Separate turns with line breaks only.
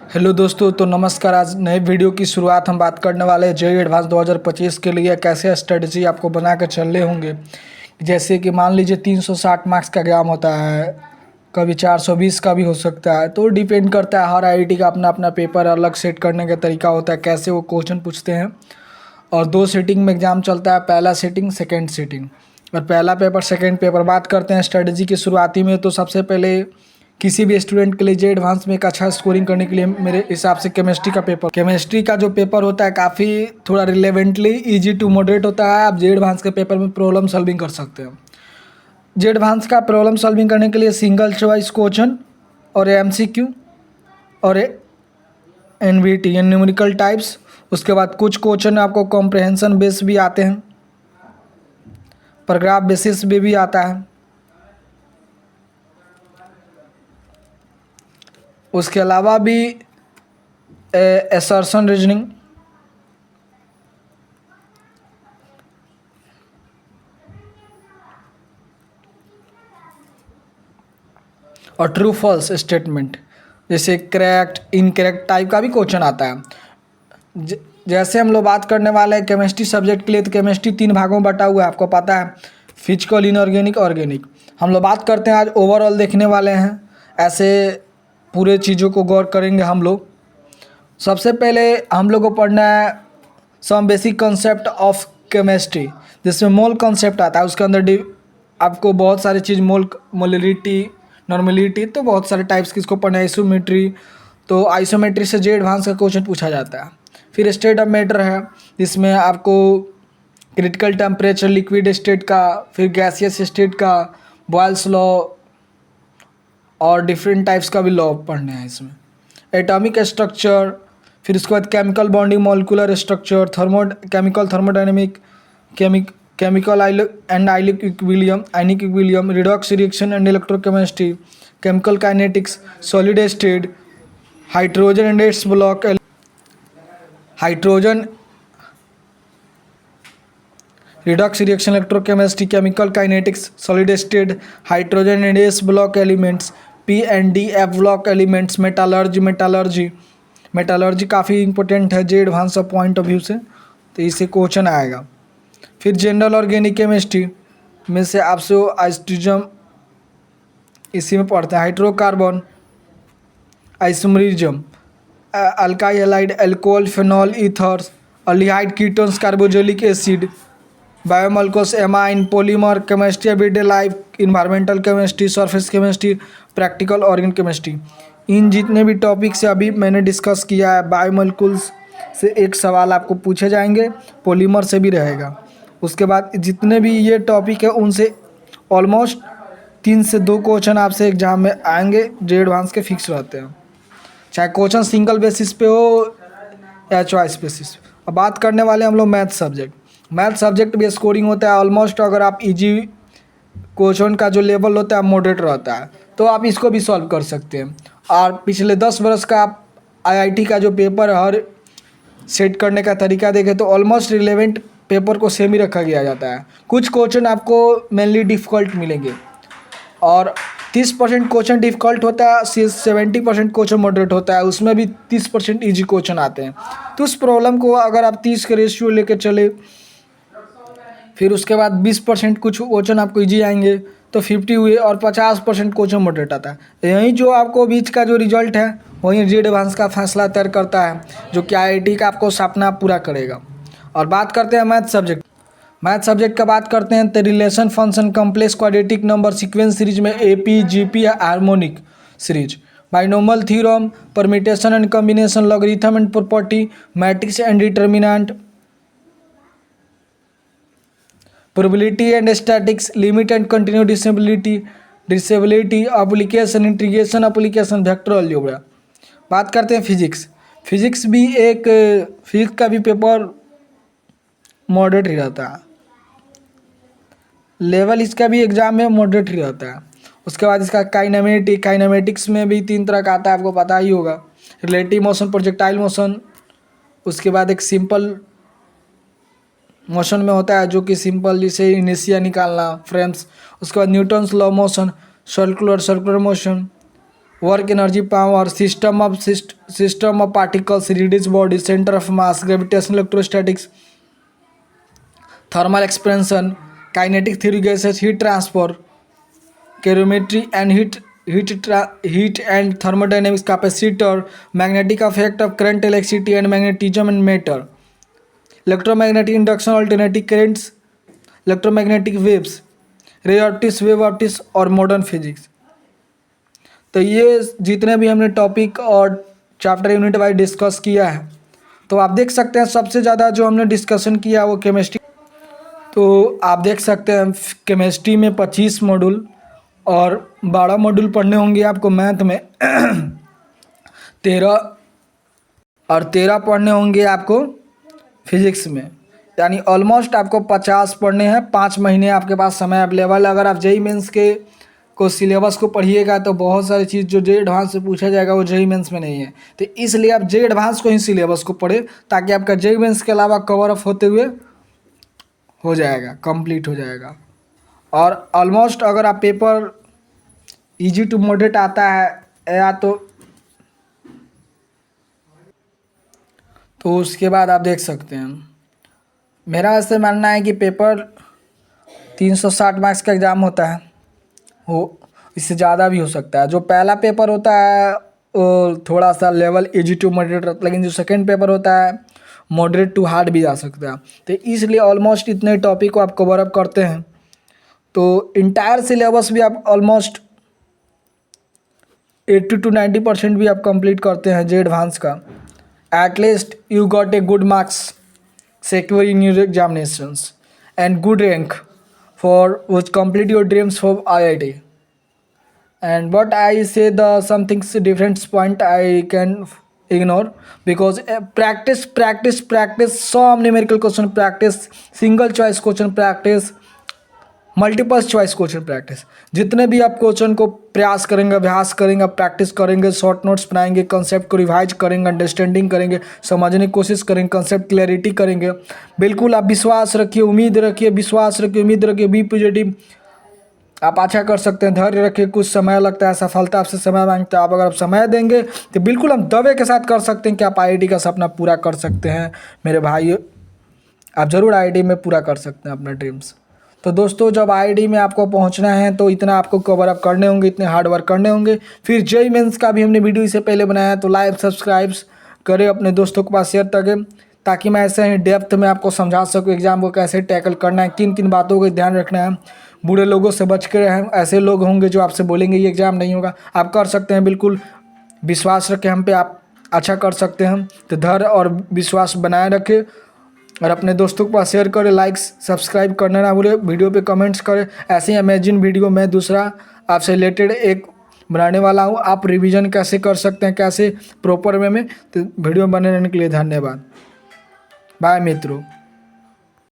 Hello दोस्तों, तो नमस्कार। आज नए वीडियो की शुरुआत हम बात करने वाले हैं जेईई एडवांस 2025 के लिए कैसे स्ट्रेटजी आपको बना कर चलने होंगे। जैसे कि मान लीजिए 360 मार्क्स का एग्जाम होता है, कभी 420 का भी हो सकता है। तो डिपेंड करता है, हर आईआईटी का अपना अपना पेपर अलग सेट करने का तरीका होता है, कैसे वो क्वेश्चन पूछते हैं। और दो सेटिंग में एग्ज़ाम चलता है, पहला सेटिंग, सेकेंड सेटिंग। और पहला पेपर, सेकेंड पेपर। बात करते हैं स्ट्रेटजी की शुरुआती में, तो सबसे पहले किसी भी स्टूडेंट के लिए जेईई एडवांस में एक अच्छा स्कोरिंग करने के लिए मेरे हिसाब से केमिस्ट्री का जो पेपर होता है काफ़ी थोड़ा रिलेवेंटली इजी टू मॉडरेट होता है। आप जेईई एडवांस के पेपर में प्रॉब्लम सॉल्विंग कर सकते हैं। जेईई एडवांस का प्रॉब्लम सॉल्विंग करने के लिए सिंगल चॉइस क्वेश्चन और एमसीक्यू और एनवीटी न्यूमेरिकल टाइप्स। उसके बाद कुछ क्वेश्चन आपको कॉम्प्रहेंशन बेस भी आते हैं, पैराग्राफ बेसिस भी आता है। उसके अलावा भी असर्शन रीजनिंग और ट्रू फॉल्स स्टेटमेंट, जैसे करेक्ट इनकरेक्ट टाइप का भी क्वेश्चन आता है। जैसे हम लोग बात करने वाले हैं केमिस्ट्री सब्जेक्ट के लिए, तो केमिस्ट्री 3 भागों में बटा हुआ है, आपको पता है, फिजिकल, इनऑर्गेनिक, ऑर्गेनिक। हम लोग बात करते हैं, आज ओवरऑल देखने वाले हैं, ऐसे पूरे चीज़ों को गौर करेंगे हम लोग। सबसे पहले हम लोग को पढ़ना है some basic concept of chemistry, जिसमें मोल कॉन्सेप्ट आता है। उसके अंदर आपको बहुत सारी चीज़, मोलरिटी, नॉर्मलिटी, तो बहुत सारे टाइप्स की इसको पढ़ना है। आइसोमेट्री, तो आइसोमेट्री से जेईई एडवांस का क्वेश्चन पूछा जाता है। फिर स्टेट ऑफ मैटर है, जिसमें आपको क्रिटिकल टेम्परेचर, लिक्विड स्टेट का, फिर गैसियस स्टेट का, बॉयल्स लॉ और डिफरेंट टाइप्स का भी लॉ पढ़ने हैं इसमें। एटॉमिक स्ट्रक्चर, फिर उसके बाद chemical bonding, molecular structure, chemical thermodynamic, chemical and ionic equilibrium, redox reaction and electrochemistry, chemical kinetics, solid state, hydrogen and it's block, hydrogen, redox reaction, electrochemistry, chemical kinetics, solid state, hydrogen and it's block elements, P and D F block elements, metallurgy काफ़ी important है JEE advance point of view से, तो इससे question आएगा। फिर general organic chemistry में से आपसे आइसोटोजम इसी में पढ़ते हैं, hydrocarbon, isomerism, alkyl halide, alcohol, phenol, ethers, aldehyde, ketones, carboxylic acid, biomolecules, amine, polymer chemistry, everyday life, environmental chemistry, surface chemistry, practical organic chemistry. इन जितने भी टॉपिक से अभी मैंने डिस्कस किया है, बायोमॉलिक्यूल्स से एक सवाल आपको पूछे जाएंगे, पॉलीमर से भी रहेगा। उसके बाद जितने भी ये टॉपिक है उनसे ऑलमोस्ट 3 से 2 क्वेश्चन आपसे एग्जाम में आएंगे, जेईई एडवांस के फिक्स रहते हैं, चाहे क्वेश्चन सिंगल बेसिस पे हो या चॉइस बेसिस। अब बात करने वाले हम लोग मैथ सब्जेक्ट भी स्कोरिंग होता है ऑलमोस्ट। अगर आप इजी क्वेश्चन का जो लेवल होता है मॉडरेट रहता है, तो आप इसको भी सॉल्व कर सकते हैं। और पिछले 10 वर्ष का आप आईआईटी का जो पेपर हर सेट करने का तरीका देखें, तो ऑलमोस्ट रिलेवेंट पेपर को सेम ही रखा गया जाता है। कुछ क्वेश्चन आपको मेनली डिफ़िकल्ट मिलेंगे और 30% क्वेश्चन डिफ़िकल्ट होता है, 70% क्वेश्चन मॉडरेट होता है, उसमें भी 30% ईजी क्वेश्चन आते हैं। तो उस प्रॉब्लम को अगर आप 30 के रेशियो लेके चले, फिर उसके बाद 20% कुछ क्वेश्चन आपको ईजी आएंगे, तो 50 हुए, और 50% क्वेश्चन मॉडरेट आता है। यही जो आपको बीच का जो रिजल्ट है, वही जेईई एडवांस का फैसला तय करता है, जो कि आईआईटी का आपको सपना पूरा करेगा। और बात करते हैं मैथ सब्जेक्ट का बात करते हैं, तो relation function, complex quadratic number, sequence series में AP, GP, harmonic series, binomial theorem, permutation and combination, logarithm and property, matrix and determinant, probability and statistics, limit and continuity differentiability, application, integration application, vector algebra. बात करते हैं physics का भी paper moderate ही रहता है, level इसका भी exam में मॉडरेट ही रहता है। उसके बाद इसका काइनेमेटिक्स में भी 3 तरह का आता है, आपको पता ही होगा, रिलेटिव मोशन, प्रोजेक्टाइल मोशन। उसके बाद एक सिंपल मोशन में होता है, जो कि सिंपल, जिसे इनिशिया निकालना, फ्रेम्स। उसके बाद Newton's law motion, circular motion, work energy power, system of particles, reduce body, center of mass, gravitational electrostatics, thermal expansion, kinetic theory gases, heat transfer, calorimetry and heat and thermodynamics, capacitor, magnetic effect of current, electricity and magnetism and matter, electromagnetic induction, alternating currents, electromagnetic waves, ray optics, wave optics और modern physics. तो ये जितने भी हमने topic और chapter unit wise discuss किया है, तो आप देख सकते हैं सबसे ज़्यादा जो हमने डिस्कशन किया वो केमिस्ट्री। तो आप देख सकते हैं केमिस्ट्री में 25 मॉड्यूल और 12 मॉड्यूल पढ़ने होंगे आपको मैथ में 13 और 13 पढ़ने होंगे आपको फिजिक्स में, यानी ऑलमोस्ट आपको 50 पढ़ने हैं। 5 महीने आपके पास समय अवेलेबल है। अगर आप जेई मेंस के को सिलेबस को पढ़िएगा तो बहुत सारी चीज़ जो जेई एडवांस से पूछा जाएगा वो जेई मेंस में नहीं है, तो इसलिए आप जेई एडवांस को ही सिलेबस को पढ़े ताकि आपका जेई मेंस के अलावा कवर अप होते हुए हो जाएगा, कंप्लीट हो जाएगा। और ऑलमोस्ट अगर आप पेपर ईजी टू मॉडरेट आता है या तो उसके बाद आप देख सकते हैं। मेरा ऐसे मानना है कि पेपर 360 मार्क्स का एग्ज़ाम होता है, हो इससे ज़्यादा भी हो सकता है। जो पहला पेपर होता है वो थोड़ा सा लेवल इजी टू मॉडरेट रहता है, लेकिन जो सेकंड पेपर होता है मॉडरेट टू हार्ड भी जा सकता है। तो इसलिए ऑलमोस्ट इतने टॉपिक को आप कवर अप करते हैं तो इंटायर सिलेबस भी आप ऑलमोस्ट 80 to 90% भी आप कंप्लीट करते हैं जे एडवांस का। At least you got a good marks secure in your examinations and good rank for which complete your dreams for IIT. And what I say the something different point I can ignore because practice some numerical question practice, single choice question practice, multiple choice question practice. जितने भी आप question को प्रयास करेंगे, अभ्यास करेंगे, आप practice करेंगे, शॉर्ट नोट्स बनाएंगे, कंसेप्ट को रिवाइज करेंगे, अंडरस्टैंडिंग करेंगे, समझने की कोशिश करेंगे, कंसेप्ट क्लैरिटी करेंगे। बिल्कुल आप विश्वास रखिए, उम्मीद रखिए, विश्वास रखिए, उम्मीद रखिए, बी पॉजिटिव। आप अच्छा कर सकते हैं, धैर्य रखिए। कुछ समय लगता है, सफलता आपसे समय मांगता है। आप अगर आप समय देंगे तो बिल्कुल हम दावे के साथ कर सकते हैं कि आप IIT का सपना पूरा कर सकते हैं। मेरे भाई आप ज़रूर IIT में पूरा कर सकते हैं अपना ड्रीम्स। तो दोस्तों जब IIT में आपको पहुंचना है तो इतना आपको कवर अप करने होंगे, इतने हार्ड वर्क करने होंगे। फिर जेई मेंस का भी हमने वीडियो इससे पहले बनाया है, तो लाइक सब्सक्राइब करें, अपने दोस्तों के पास शेयर करें ताकि मैं ऐसे ही डेप्थ में आपको समझा सकूँ एग्ज़ाम को कैसे टैकल करना है, किन किन बातों का ध्यान रखना है। बुरे लोगों से बच के रहें। ऐसे लोग होंगे जो आपसे बोलेंगे ये एग्ज़ाम नहीं होगा, आप कर सकते हैं। बिल्कुल विश्वास रखें हम पे, आप अच्छा कर सकते हैं। तो धैर्य और विश्वास बनाए रखें और अपने दोस्तों के पास शेयर करें। लाइक्स सब्सक्राइब करना ना भूलें, वीडियो पे कमेंट्स करें। ऐसे ही अमेजिंग वीडियो मैं दूसरा आपसे रिलेटेड एक बनाने वाला हूँ। आप रिवीजन कैसे कर सकते हैं, कैसे प्रॉपर वे में, तो वीडियो बने रहने के लिए धन्यवाद। बाय मित्रों।